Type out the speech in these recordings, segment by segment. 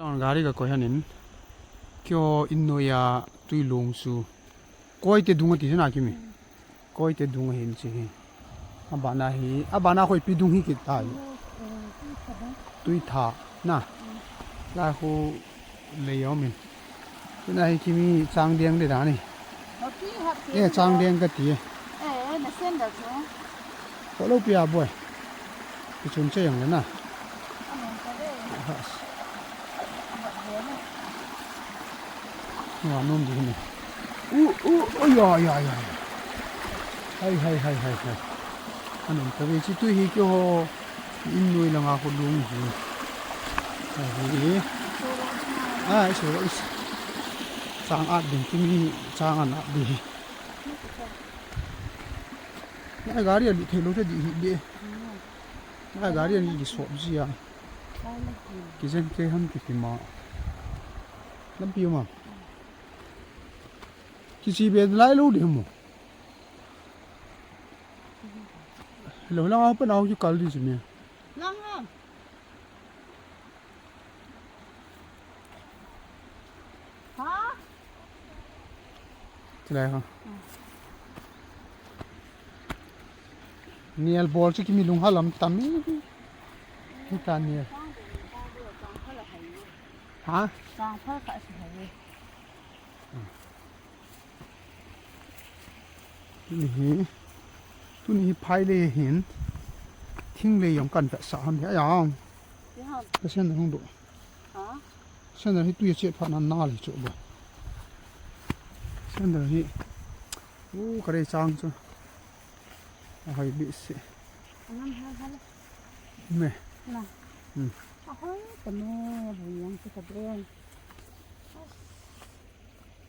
ตอนการีก็คอยหันินเกี่ยวอินโนยาตุยลงสู่คอยเตดุงติสนาคิมีคอยเตดุงเห็นสิอาบานาคอยปีดุงฮิกิตายตุยท่านะลาหูเลยอมินที่ไหนคิมีจางเดียงได้ด่านี่จางเดียงก็ตี那现在说，พอเราเปียบ่อยไปชนเชียงเลยนะว่านุ่มดีนี่ยให้อันนั้นก็เป็นที่ตุยฮิกิโฮอินโนยลังอาคนลุงสิสุดจางอาดิที่มีจางอันดีไอ้การีอันนี้เทลุเทดีดีไอ้การีอันนี้สอบสิอ่ะกิเซนเคฮัมกิติมาลำปีมากิซีเบนไล่ลูดิมั้งแล้วเอาเป็นเอาอยู่กัลดิสิเนี่ย啷个？啊？ที่ไหนครับเนี่ยบอลที่มีลุงฮัลลัมตามีที่ตาเนี่ยฮะ长拍还是还是？นี่ตัวนี้พายเลยเห็นทิ้งเลยอย่างกันแต่สามอย่าง然后ก็เส้นนั้นดู啊？เส้นนั้นที่ตัวเจ็บผ่านหน้าเลยจุบเส้นนั้นที่โอ้กระไรจังจ้ะให้บิสิ那还了？แม่那啊嘿，怎么不一样？这个边，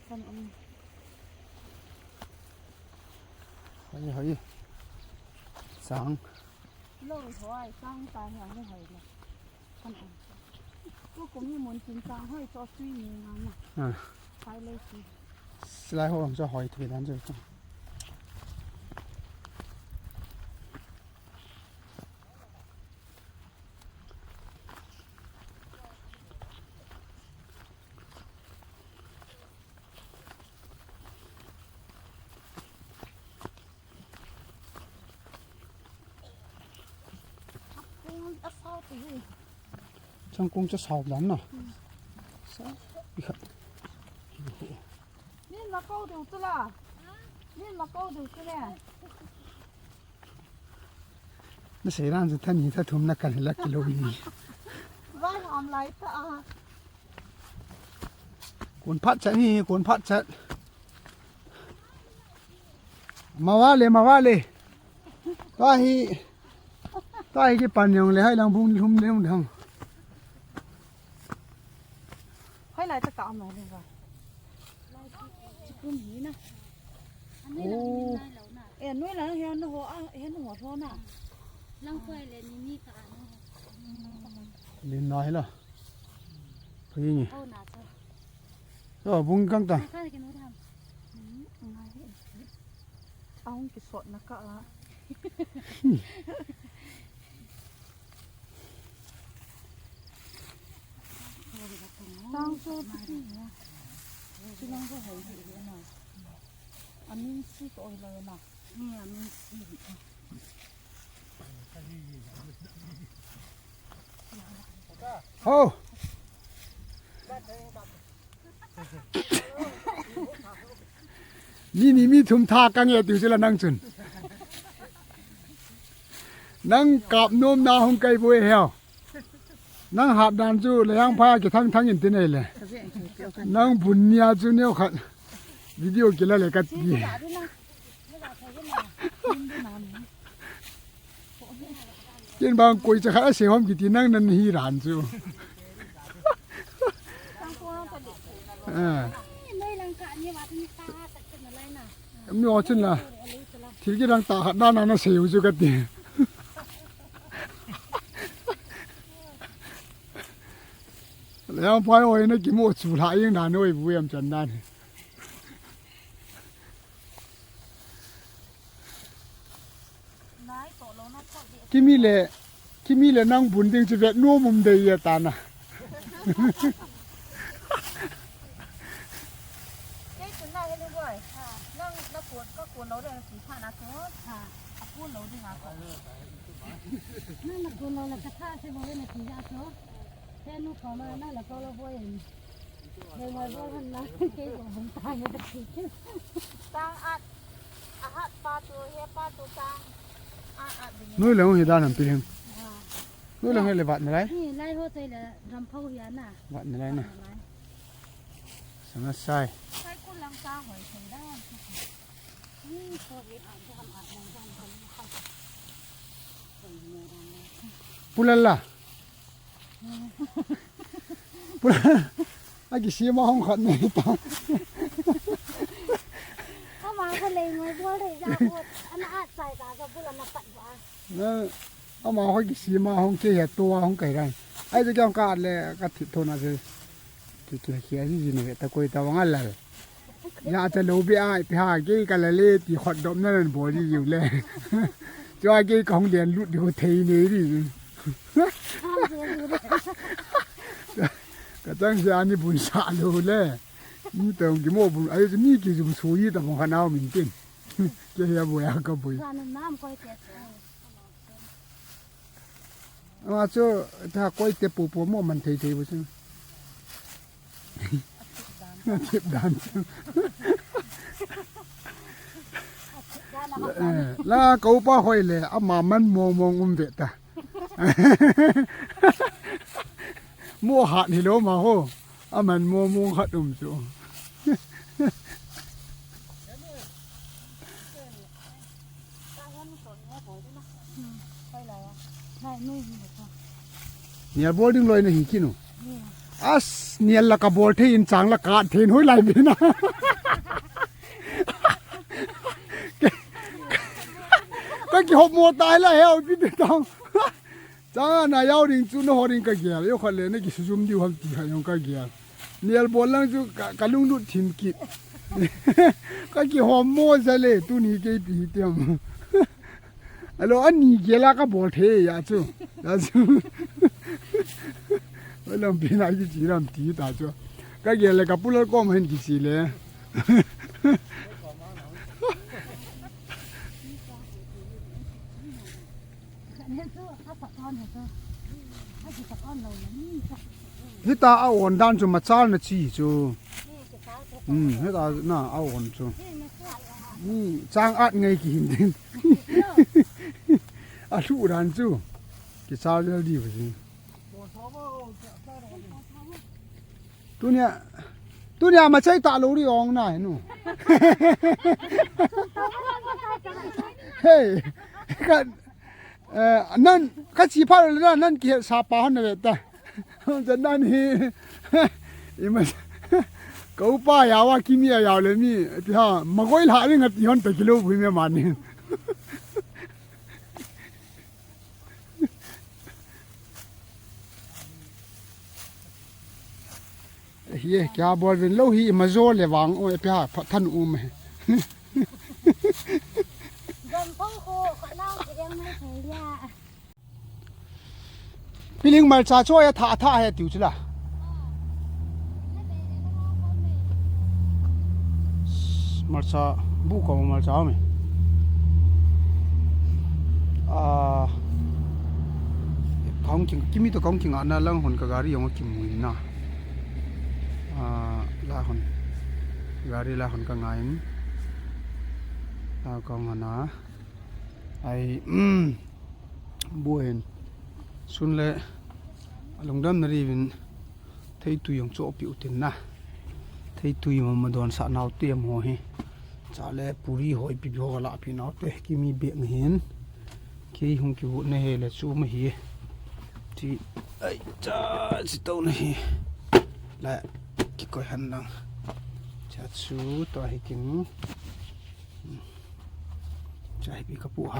看ให้จัง露头啊，张大下就系啦。看不过你门前张可以做水面啊嘛，快类似。สไลด์เขาจะหอยเทนั้นจะจังช่างคงจะสอบนั้นเนาะอีกครับ你那高头子啦？你那高头子嘞？นี่เสียร้านจะท่านนี้ถ้าทุ่มนักกันละกิโลนี้ว่าทำไรตาคนพัดจะนี่คนพัดจะมาว่าเลยต้าฮีกี่ปันยังเลยให้ลังพุ่งทุ่มเลี้ยงทางให้ไรจะกำอะไรเลยว่ะจะพุ่งหีนะโอ้nuôi là hiệnหัวท้อน่ะลังเคยเลยนี่กะ เล่นน้อยเหรอพี่นี่โอ้น่าจะก็บุ้งกังตาข้าจะกินหนูทำเอากิสดนะกะละตั้งโซ่ที่นี่ที่นั่งก็เห็นอยู่เลยนะอันนี้ซี่ตัวเลยนะนี่มันสีโอ้นี่มีทุ่มทากังเงียติวจะละนั่งจุนนั่งกับโน้มนาหงไก่บุยเหี่ยวนั่งหาบดานจูเลยยังพาจะทั้งอินเทอร์เน็ตเลยนั่งบุญญาจูเนี่ยขัดวิดีโอกี่แล้วเลยกัดดีเย็นบางกุยจะขาเสียหอมกี่ทีนั่งนั่นฮีรานจูไม่ลังกะนี่ว่าที่ตาแต่เป็นอะไรน่ะมีอ๋อชินละทีกี่ดังตาด้านนั้นเสียวจูกัดดีแล้วพายโอ้ยนะกี่โมสุดท้ายยังนานโอ้ยบุยมจันนั่นกี่มีเลยนั่งบุญจึงจะเวทนัวมุมเดียตานะ เจ๊จุนได้ให้ด้วยค่ะนั่งนักกวนก็กวนเราได้สีผ้านะทุกค่ะอาพูดเราดีนะก่อน นั่นละคนเราละกระทะใช่ไหมเนี่ยที่ยาโซ่แค่นู้นเขามานั่นละก็เราบ่อยเดี๋ยวมาบ่อยมันนะเกี่ยวกับผมตายเนี่ยตะกี้ ตังอัดอาหารปลาตัวเฮียปลาตัวตังอัดอย่าง nuôi lồng thì đa nằm tiền nuôi lồng hay là vạn này นี่ไล่โหดใจละรำเผาเหียนน่ะ vạn này nè sáng nó sai ใช้คุณลังตาหอยใส่ได้ นี่โควิดอ่านจะทำอ่านมองจังคนเข้า pulala pulala cái gì mà không khẩn này ta เข้ามาทะเลงไว้พวกเลยยาพวกอันนั้นอาจใส่ตากับพวกเรามาปัดว่า nó mà cái gì mà không chơi tua không cày đây ai cho trong cả là cái thịt thôn nào rồi cái kia gì này ta coi ta vắng là nhà ta lâu bị ai thì hai cái là lê thì hoạt động nó là bỏ đi nhiều lê cho cái công điện lút đi thấy này đi cái trang xe anh buồn xả luôn lê như tao cái mồm buồn ấy như cái dùng suy tao không khả nào mình tin cái này buồn à cái buồn ร้านน้ำก้อยเตี๋ยว mà cho ta coi tiếp bộ mua mình thấy thấy chứ tiếp đàn chứ là cậu ba hỏi là mà mình mua về ta mua hạt thì đâu mà hô mình mua hạt chỗ ใช่นุ่ยนี่ค่ะ เนี่ยบอลดิ้งลอยในหิกิน นี่ เนี่ยละกับบอลที่อินจังละกาดเทนห้อยไหลไปนะก็กี่หกโมตายแล้วเฮาพี่เด็กตังจ้านายเอาดิ่งจุนหัวดิ่งก็เกี่ยวเขาเลยนี่กี่ซุ่มดิวทำตีเขายังก็เกี่ยวเนี่ยบอลลังจุกะลุงดุทีมกิก็กี่หกโมซะเลยตัวนี้กี่ปีเต็มalors anh nhỉ kia là cái bộ thế ya chú vậy làm pin ai chỉ làm tí ta chú cái kia là cái bút có mình cái gì đấy เนี่ยคือถ้าสะท้อนเหรอถ้าสะท้อนเราเนี่ยนี่ ที่ตาเอาอ่อนด้านจูมาจ้านะจีจู นี่จะตาจะ ที่ตาน่าเอาอ่อนจู นี่ไม่ใช่ นี่จ้างอัดไงกินดิอาลูร้านจูกิจการเรื่องดีไปสิตัวเนี้ยมาใช้ตาลูรีอองน่ะเห็นหนูเฮ้ยกันนั่นข้าชีพาเลยนะนั่นเกี่ยซาปาหันเลยแต่จะนั่นฮีอีมันกูป้ายาวว่ากิมียาวเลยมีที่ฮะมาก้อยหลายเรื่องที่ฮันไปกิโลพุ่งไม่มานี่เฮียแกบอลเป็นโลหีมาโซเลวังโอ้ยพี่ฮะท่านอุ้ม ดมพงโคขอเล่าจะยังไม่เคยยา พี่ลิงมาชาช่วยท่าให้ติวชิล่ะมาชาบุกกับมาชาไหมของจริงกิมีตัวของจริงอันนั้นลังคนกับการีอย่างกิมวยนะลาคนการีลาคนกับไงกองนะไอ้บัวเห็นสุนเลยลงดำนารีเป็นไทยตุยงโจปิวตินนะไทยตุยมันโดนสะนาวเตรียมหัวเฮจ่าเล่ปุรีหอยปิบหัวละพี่น้องเตะกิมีเบียงเห็นกี่หงกี่บุญเฮเลยสู้มาเฮที่ไอ้จ้าสิโตนะเฮและกี่ก้อยหันดังจัดสู้ตัวให้กินใจปีกระปุกห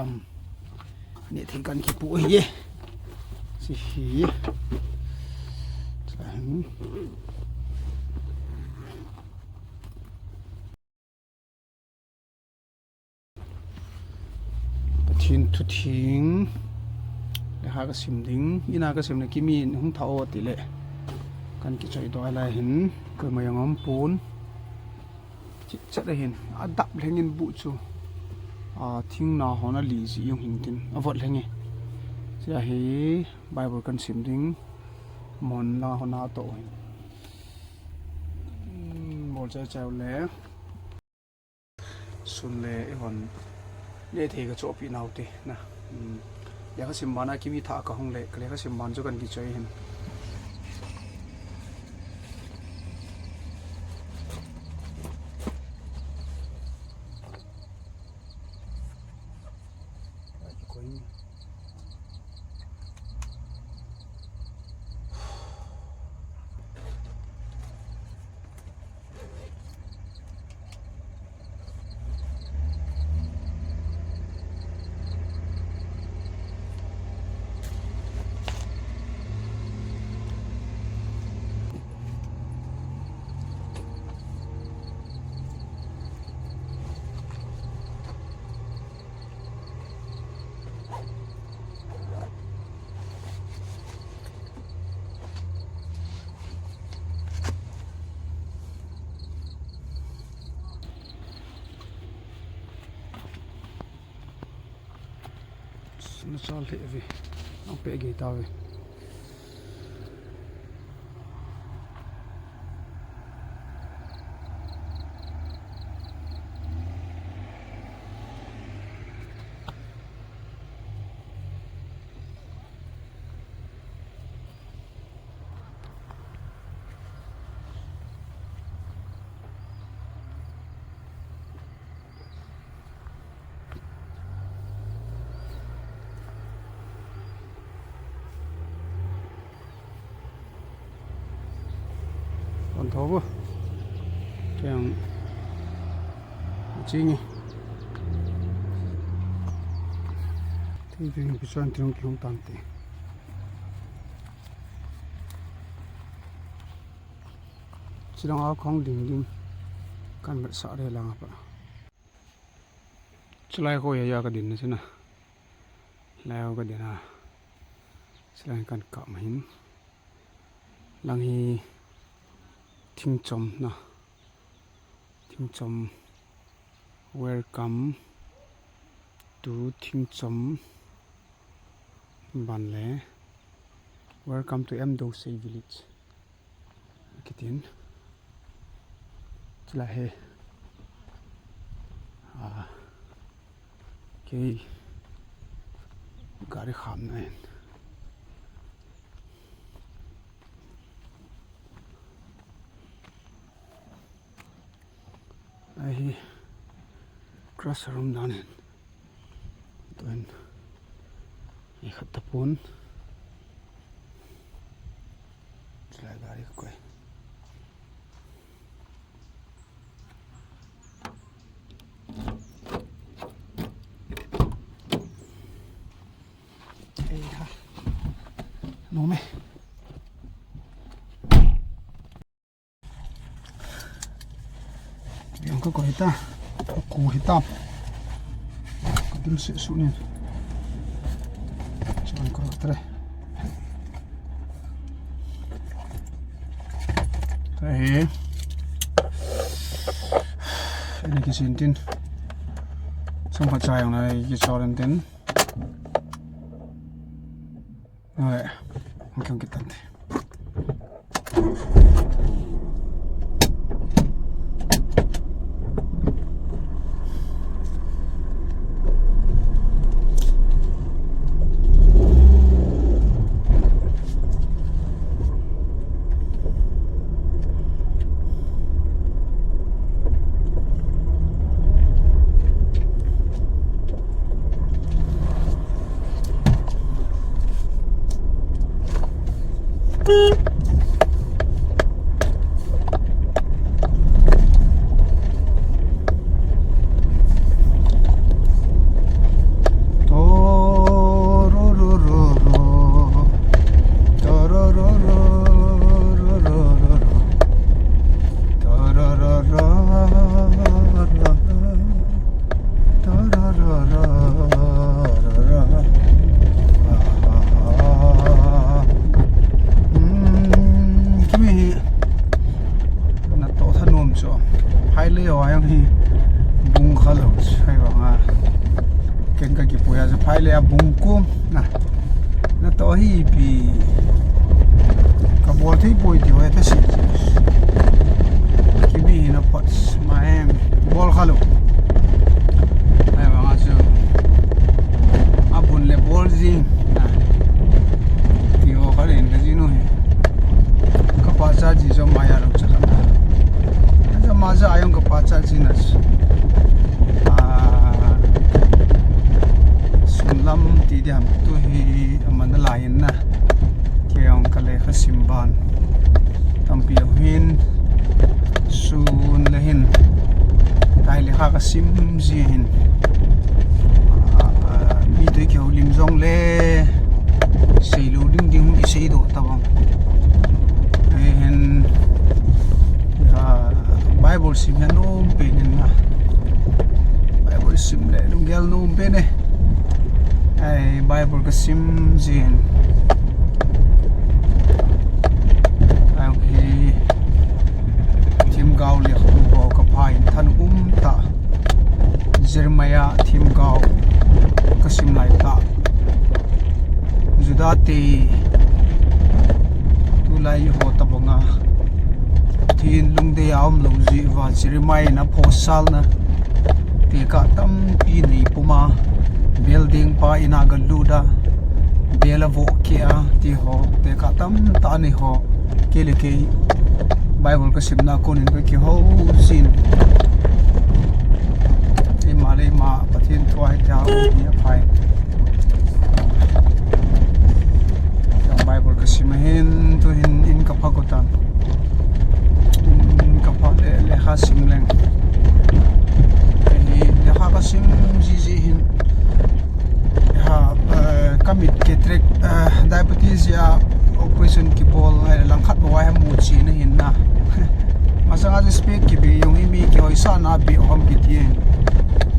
ำเนี่ยทิ้งกันกี่ปุกเย่สิฮีจังปะทินทุทิ้งแล้วหากระสิมดิ้งอีนากระสิมเนี่ยกิมีหุ่งเท้าติเลย kan ki choi doi la hin ko mayangom pun chi chat la hin adap lengin bu chu thing na hona li ji yung hin tin avot lenge sia hi bible kan sim ding mon la hona to hin bol cha chaw le sun le hon le the ga cho pi nau te na ya ka sim bana ki mi tha ka hong le kle ka sim ban chu kan ki choi hin nó cho lệ về nó bệ ghế tao về còn thố vô kèm chi nhỉ thì cái chuyện tiếng không tàn tệ chỉ đang áo không đỉnh đỉnh căn bệnh sợ đây là apa chỉ lại coi ya cái đỉnh này nè leo cái đỉnh à chỉ lại căn cọp hình lang hi thing chom na thing chom welcome to thing chom ban le welcome to Mdosei village kitin chla he cái gari kham này ai classroom dan hen tuan i khat tapun chla gari koi ei ha no me yang ko hita ku hitam dim se sunin chuan ko tre tai ini ki sintin som pa chai na ki choran tin ai ang kitante leo ayang hi bung khalo sai ba nga ken ka ki poya za phai le a bung kum na to hi pi ka bol thei poi ti hoya ta si ki mi na pots ma em bol khalo ai ba nga su abun le bol zing ti ho khalen ka zinu hi ka pa cha ji zo ma ya lo cha na ma za ayong ka pa cha ji na sunlam ti diam tu hi aman lain na keong kale khasimban tampi hin sun lehin dai le kha kasim ji hin mi de kyo lim zong le sei lu ding ding i sei do tabang hen bible sim ya no pe na bible sim le lung gel no pe ne ai bible ka sim jin ai hi tim gao le khu bo ka phai than ta jeremiah tim gao ka sim lai ta judati tu lai ho ta bonga thin lung de aum lo ji wa jeremiah na phosal na te ka tam pi nei puma building pa ina galuda belavo kia ti ho te ka tam ta ni ho kele ke bible ka simna konin ka ki ho sin e male ma pathin thwai ta ni phai yang bible ka simahin to in ka pagotan in ka pa le ha simleng e le ha ka sim ji hin kamit ketrek diabetes ya operation ki bol lang khat bo ha mu chi na hin na masanga je speak ki be yong imi ki hoi sa na bi om ki tien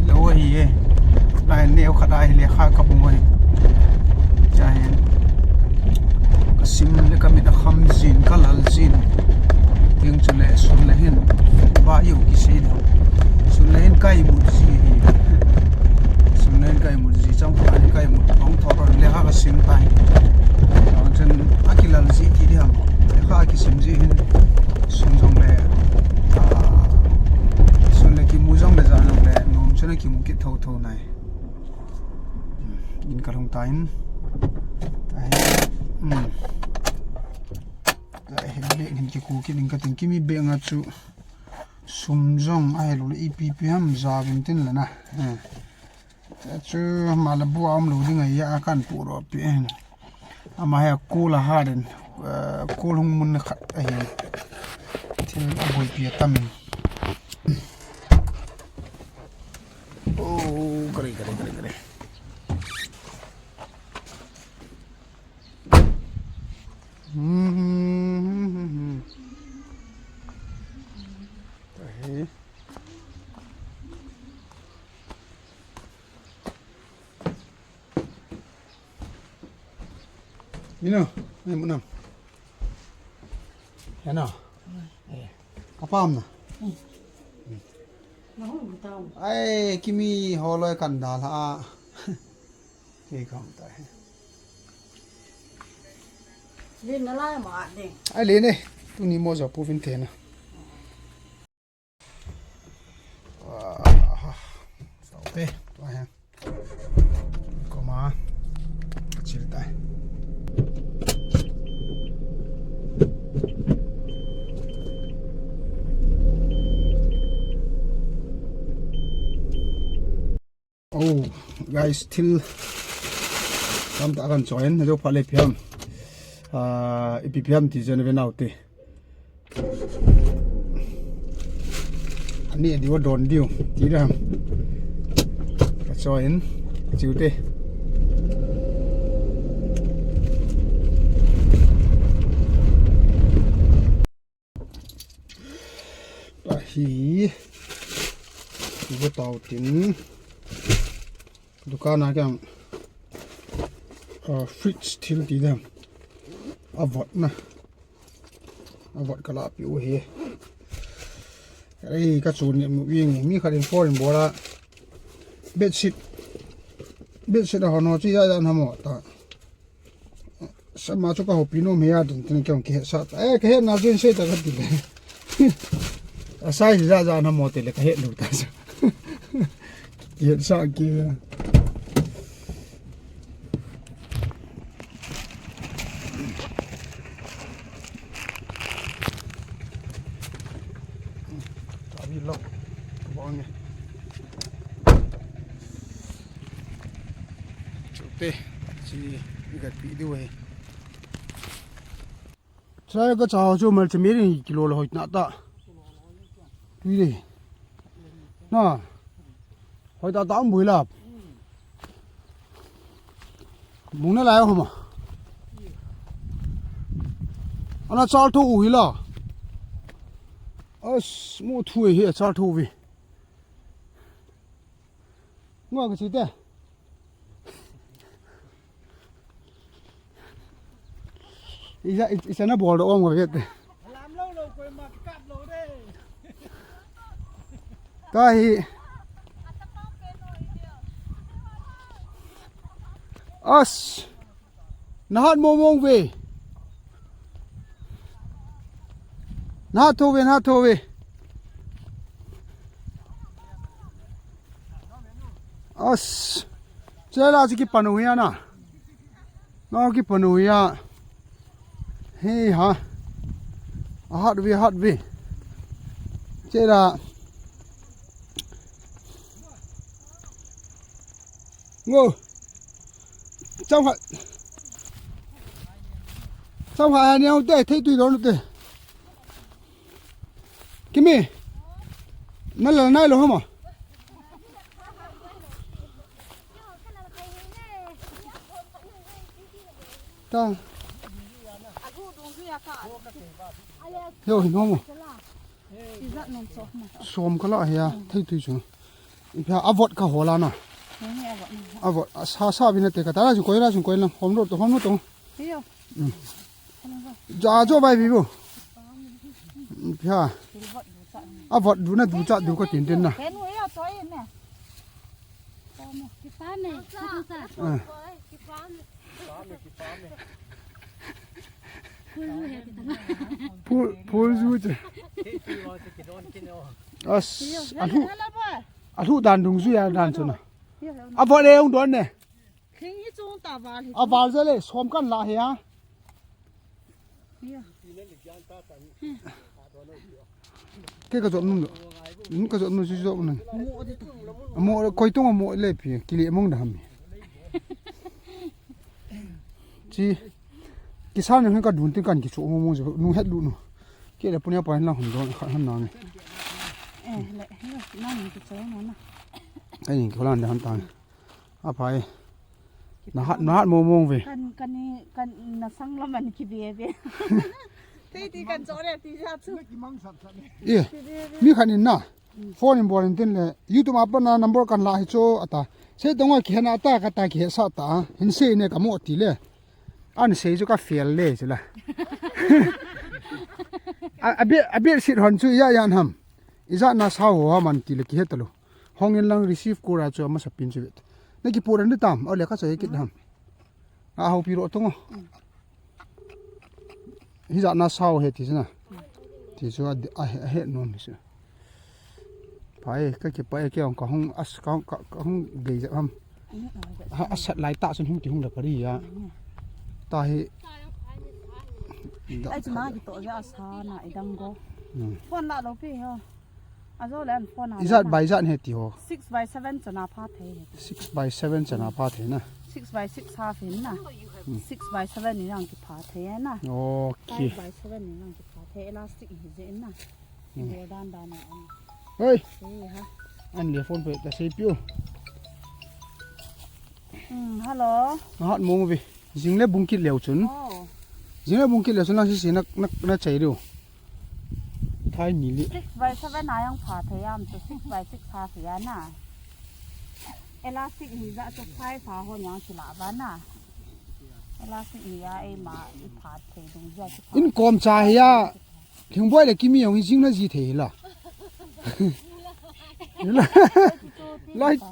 lo hi e dai neo khada hi le kha ka bu moi cha hen kasim le kamit a kham jin kalal jin ting chule sun le hin ba yu ki se da sun le hin kai mu ji nên cái một gì trong phải cái một bóng thọ rồi lấy hai cái sim tay, rồi trên akila gì thì đi ham, lấy hai cái sim gì hin, xuân trong lệ, xuân lệ cái mũi trong lệ ra trong lệ, nôm cho nên cái mũi cái thâu này, in cả lòng tay, cái hình cái cú cái cái tiếng cái mi bẹ ngắt chú, xuân trong ai luôn EPPM ra bên trên là na. Chu malabu am lo ding ya kan puro pen ama ha kula haden kul hung mun khat a hin tin aboi pi tamin gare Mino, ay mo nam. Yan na. Kapam na. Ay, kimi holoy kandal ha. Cái không tại. Lên nó lại mà đi. Ai lên đi, tôi ni mua giỏ puvin tiền à. Ok, tôi hàng. Có mà. Chịu tay. Oh, guys, still some ta kan join hello pale piam EPPM ti jen ven out ani di wa don diu ti ram ka join chiu te hi wo tao tin dukaan akyang fridge til ti dam avot na avot kala pi u hi ไอ้กระสุนเนี่ยวิ่งมีขัดอินโฟอินบัวละเบ็ดสิดหอนอที่ยาจานทำหมดต่อสมาชิกก็หอบปีโนเมียดินที่เกี่ยวกับสัตว์แค่น่าจะเสียแต่ก็ดีเลยใช่ยาจานทำหมดเลยก็เห็นดูแต่จะเห็นสักกี่มีล็อกบอกไงจุดเตะที่มีกัดปีด้วยใช่ก็จะเอาจู่มันจะมีถึงกิโลละหกนัดต่อดูดิน่ะหอยตาตั้งบุยลับบุ้งนั่นอะไรเหรอมาอันนั้นชาร์ทูอุ้ยล่ะมูทุยเหี้ยชาร์ทูวิงัวก็สิเต้อีจะน่าบอลอ้อมกว่าเยอะเต้ก็ฮีน่าฮัดโมงเวน่าโทเวเจ้าล่ะสิกิปนุยานะน้องกิปนุยาเฮ้ยฮะฮัดเวเจ้าล่ะงูจังหวะเนี่ยเอาเตะที่ตุยโดนเตะกิมี่นั่นแหละนั่นเหรอฮะมั้งตาเฮ้ยน้องมั้งสวมก็ละเฮียที่ตุยจังพี่อาวอดข้าหัวล้านอ่ะอาวอดซาบินเตะกันตาละจุกอยละหอมรถตรงจ้าจ่อไปพี่บุพี่อาวอดดูนะดูจัดดูก็ตื่นเต้นนะพูดจูจ้ะอันทุดันดุงซุยาดันซุนะอาวอดเองโดนเนี่ยอาวอดจะเลยสวมกันละเฮียแค่กระจกนุ่มนี่กระจกนุ่มชิโนั่นโม่คอยต้องโม่เล็บพี่กิเลสมองดำจีกิสานเนี่ยก็ดูนติกันกิโชโม่จะนุ่งเฮ็ดดูนู่เกี่ยวกับปุ่นยาไปนั่งหุ่นโดนขันหันนางเลยเลยนั่งกิโชนั่นน่ะไอ้นี่เขาล้านเดินตางอภัยน่าฮัดโมงเว้ยกันนี่กันน่ะสั่งแล้วมันคิดเบี้ยที่กันโจเนี่ยที่ชาชื่อมีขันอินนะโฟนอินบอลอินเทนเลยยูทูบอัปนะนัมเบอร์กันลาฮิโจอัตตาเสร็จตรงว่าเขียนอัตตาก็ตาเขียนสัตตาเห็นเสียเนี่ยก็หมดทีเลยอันเสียจุก็เฟียลเลยใช่ไหมอเบียสิทธิ์หันช่วยยันทำอีจ้าน่าเศร้าว่ามันทีเลยกี่เหตุตลุห้องเงินลัง receive กูราจมาสับปินชีวิตนี่กี่ปูรันได้ตามเอาเลยก็ใช้กิจทำเอาพิโรตรงฮิจ้าน่าเศร้าเหตุที่นะที่ชัวเหตุนู้นสิไปก็เก็บไปเกี่ยวกับห้องห้องเกยจะทำสัตว์หลายตาจนห้องที่ห้องเด็กพอดีอ่ะตาให้ไอ้จุมากี่ตัวจะอาสาหน่อยดังก็ฟอนละเราพี่เหรออาโซแลนฟอนอะไรอีจัดใบจัดเหตุเหรอ6 by 7จะน่าพาเท6 by 7จะน่าพาเทนะ6 by 6 half เห็นนะ6 by 7นี่นั่งกี่พาเทนะโอเค5 by 7นี่นั่งกี่พาเทเอลาสติกเห็นนะเดี๋ยวด้านน่ะเฮ้ยฮะอันเดี๋ยวฟอนไปแต่เสียปิ้วฮัลโหลฮัดมองไปจิงเล่บุ้งกิดเหลวจุนจิงเล่บุ้งกิดเหลวจุนนั่นสินักใจดูท้ายนี่ลิ6 by 7นายยังพาเทยามจะ6 by 6 half เห็นนะเอลาสติกนี่จะไฟฟ้าหัวยังฉลาบ้านน่ะเอลาสติกนี่ไอ้มาอีพาเทตรงนี้อินกอมใจยาถึงบ่อยเลยกิมีอย่างจริงนะจีเทล่ะ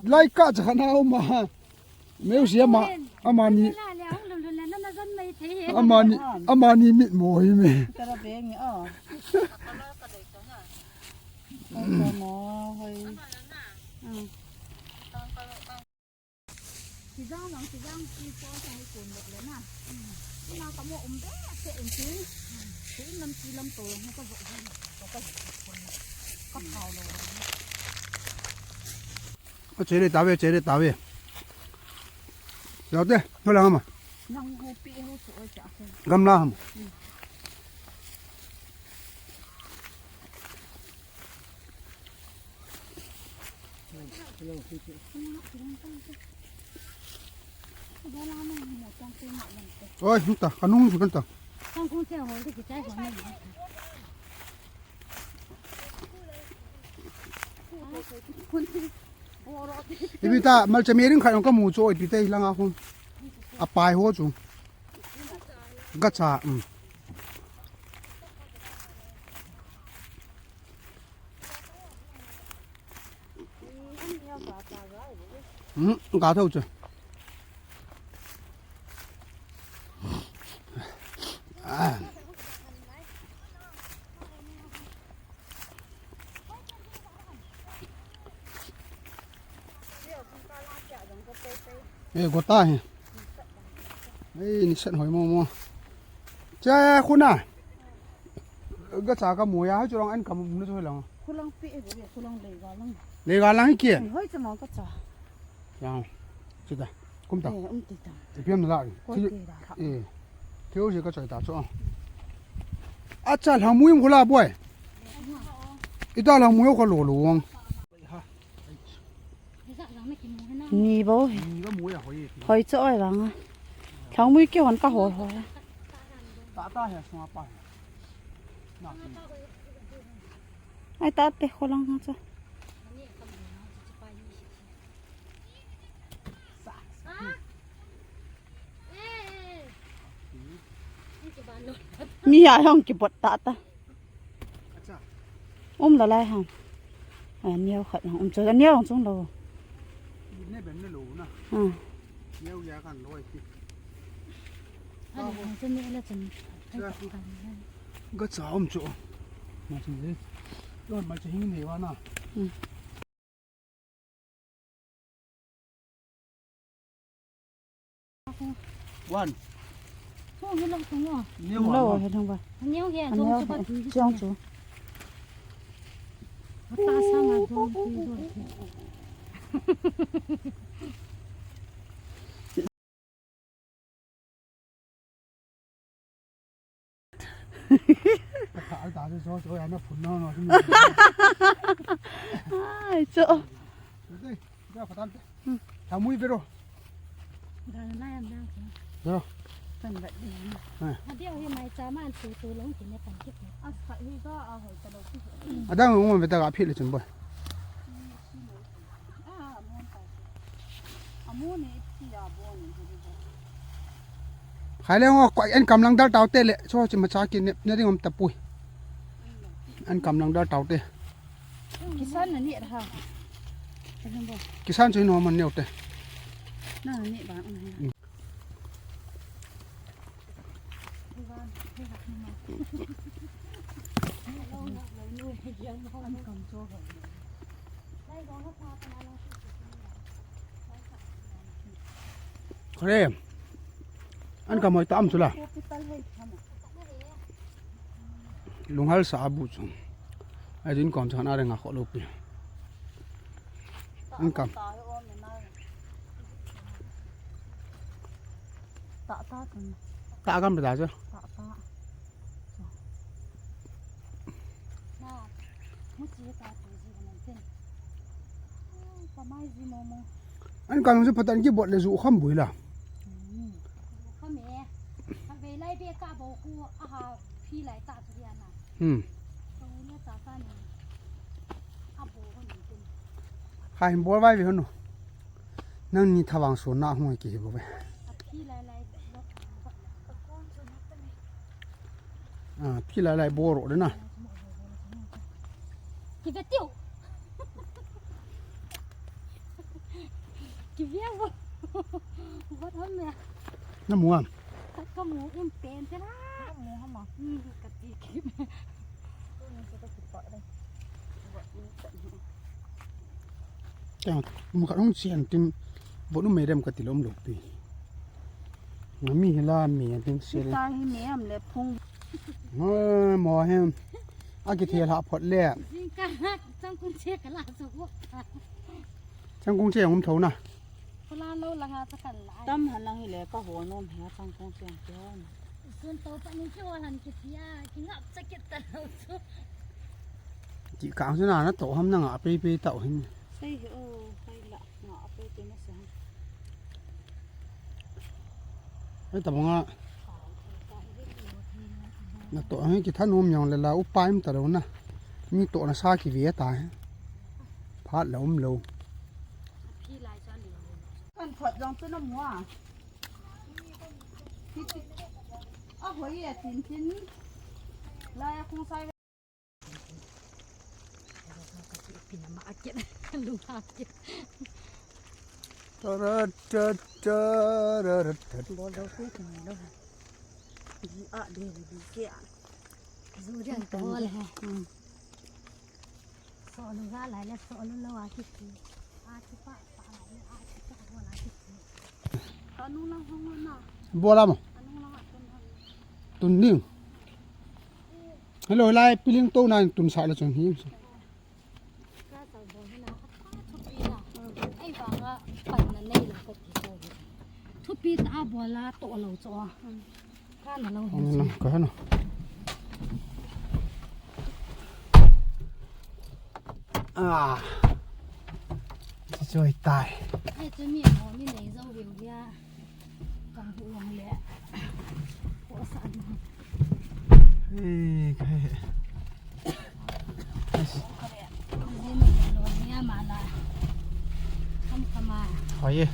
lai ka chana ma meu sia ma amani amani mit moi me Tara beng ni oh. Mo hoi. Thì ra nó thì ra đi qua trong cuốn được đấy nè. Nó có một bé sẽ em chứ. Chứ năm chi năm tuổi không có vợ gì. Có phao rồi. chế để tao về rồi đấy thôi là mà Nông hô pi hô sủi chả xem. gam la hầm ôi chúng ta khăn nung chúng ta Không cũng treo hồi thì trái của mình. ibi ta mal chamirin khan ka mu cho ibi te langa hun apai ho chu gacha ga thau chu có tai ấy nị sẵn hỏi mua cha khôn à cái chả cái mùi á cho anh cầm nó thôi lòng Kulang pi eh boleh kulang legal. lấy gà lăng kia Hoi cuma ka cha. nào chết ta cũng ta Ti ta. thì phim nó lại Ko ti da. thiếu gì cái trời ta cho à cha làm muối không là bôi ít ta làm muối có lỗ luôn Ni bo. cái muối à hỏi Hoi cho ai bang. Thang mui ke wan ka ho ho. ta hay sao pa Ai ta te kulang ha cha. Mi ya hong ki bot ta ta. Là lai hang. Nhiều khẩn ông chơi nhiều ông xuống đâu. này bên này lỗ nè nhiều giá cần rồi cái chảo ông chỗ mà chỉ đấy rồi mà chỉ hình này vào nào one Không biết lòng không à? nhiều Đâu vào rồi không vậy? Nhiều kìa, Nhiều cho bắt thứ trong chú. ta sao mà không rồi. thả thả cho anh nó phun nó Ai chỗ. đây ra phải tan thả mũi về rồi Đang lai em đang. rồi Cần vậy đi. Điều hiện nay giá mà từ lông chỉ là 80. À phải đi ra à hồi ta đâu biết. à đang ngồi về ta gặp phiền là chừng bồi À muốn ta. À muốn này thì à muốn này. khai lên ngồi quậy anh cầm lăng đá tàu tê lệ cho chỉ mà cha kia nè đi ngom tập bùi anh cầm lăng đá tàu tê Kisan là nhiệt ha. Không bao. cái san chơi nó mà nhiều tê Nó là nhiệt bạn này. kore anh cầm mọi tạm rồi là lung hal sa bu chung ai din kon chana renga kho lo pi anh cầm Tạ ta cần ta cầm được chưa tạ ta. Mất gì ta từ gì mà tên. Có mai gì mà anh cầm sẽ phát cái bột là dụ không bùi là Không mẹ. Về lại bia cả bộ khu phi lại tạ từ nhà nào. Rồi nó tạ ta này. Bộ hơn tên. hai bố vai về hơn rồi nang ni thawang so na hoi ki bo Phi lại à phi lại lại bố rồi đấy nè Thì về tiêu. กี่เบี้ยวบ่บ่ทำเนี่ย น้ำหมูอ่ะ ตัดกระหมูเอ็มเป็นใช่ไหม หมูเขาหมอก ะติกิน มันจะต้องติดต่อเลย แต่มันก็ต้องเสียงติมบ่รู้ไม่ได้มันก็ติล้มลงปีมันมีเวลามีอันเป็นเสีย ตาให้เมียมเลยพุง หมอแฮมอากิเทียละพอดแล่ จริงกันนะจังคุณเช็คกันล่ะสุก จังกรุงเทพผมเท่านะ พลาโลละงาจะกันหลาย ตั้มหันหลังให้เลยก็หัวนมแหฟังคงเสียงเจ้า ส่วนโตปนี้ชั่วหันกิทยากินงับจะเก็ตแต่เราสุก จีกลางสนานะโตหำนังอ่ะไปเต่าหิน ใช่ไปละเงาะไปเต็มเสียง ไอ้ตะบงอ่ะนะโตให้กิท่านนมอย่างเลยละอุปายมันตะโดนนะมีโตนะซากิเวียตายพาดแล้วมันโล พี่ลายจอนเหลียว มันขดลงต้นน้ำหัวอ้าวหัวใหญ่ทิ้นลายคงใส่ พี่น้ำมาเก็ตลุงพาเก็ต ตะระตะตะระระตะ บอลเราพูดถึงแล้วดีอ่ะดีเกี่ย ซูเรียนโตเลยสอนลูกอะไรแล้วสอนลูกเราอาชีพอาชีพอะไรอาชีพอะไรอาชีพ ตอนนู้นเราห้องน่ะ บัวละมั้ง ตอนนู้นเราต้น ตุนนิ่งฮัลโหลไล่ปิลิงโตนั่นตุนสายละจังหิม ก็จะบอกให้นะทุกปีนะไอ้ฟังว่าปั่นนั่นนี่เราก็ติดตัวทุกปีตาบัวละตัวเราจ้ะข้าเรา เอา เห็น เงินนะก็ให้หน่อยช่วยตาย ไอ้จะมีหมอมีไหนเจ้าเหี่ยวเนี่ยกังหัวเลยหัวสั่น เฮ้ยใคร นี่มันโดนเนี่ยมาละทำขมา ขอเย่